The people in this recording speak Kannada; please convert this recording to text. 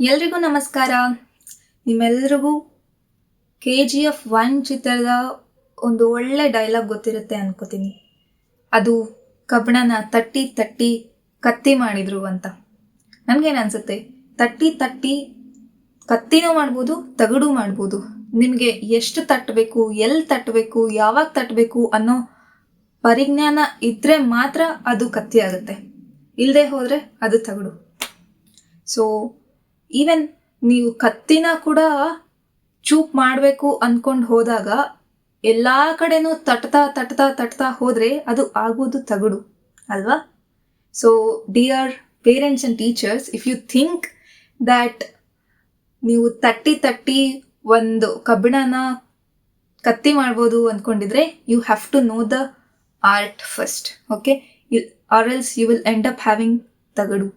ಎಲ್ರಿಗೂ ನಮಸ್ಕಾರ. ನಿಮ್ಮೆಲ್ರಿಗೂ KGF 1 ಚಿತ್ರದ ಒಂದು ಒಳ್ಳೆ ಡೈಲಾಗ್ ಗೊತ್ತಿರುತ್ತೆ ಅನ್ಕೋತೀನಿ. ಅದು ಕಬ್ಬಣನ ತಟ್ಟಿ ತಟ್ಟಿ ಕತ್ತಿ ಮಾಡಿದ್ರು ಅಂತ. ನನ್ಗೇನು ಅನ್ಸುತ್ತೆ, ತಟ್ಟಿ ತಟ್ಟಿ ಕತ್ತಿನೂ ಮಾಡ್ಬೋದು, ತಗಡು ಮಾಡ್ಬೋದು. ನಿಮಗೆ ಎಷ್ಟು ತಟ್ಟಬೇಕು, ಎಲ್ಲಿ ತಟ್ಟಬೇಕು, ಯಾವಾಗ ತಟ್ಟಬೇಕು ಅನ್ನೋ ಪರಿಜ್ಞಾನ ಇದ್ರೆ ಮಾತ್ರ ಅದು ಕತ್ತಿ ಆಗುತ್ತೆ. ಇಲ್ಲದೆ ಹೋದರೆ ಅದು ತಗಡು. ಸೊ ಈವನ್ ನೀವು ಕತ್ತಿನ ಕೂಡ ಚೂಪ್ ಮಾಡಬೇಕು ಅಂದ್ಕೊಂಡು ಹೋದಾಗ ಎಲ್ಲ ಕಡೆನೂ ತಟ್ತಾ ಹೋದರೆ ಅದು ಆಗೋದು ತಗಡು ಅಲ್ವಾ? So dear parents and teachers, if you think that ನೀವು ತಟ್ಟಿ ಒಂದು ಕಬ್ಬಿಣನ ಕತ್ತಿ ಮಾಡ್ಬೋದು ಅಂದ್ಕೊಂಡಿದ್ರೆ, you have to know the art first, okay? Or else you will end up having ತಗಡು.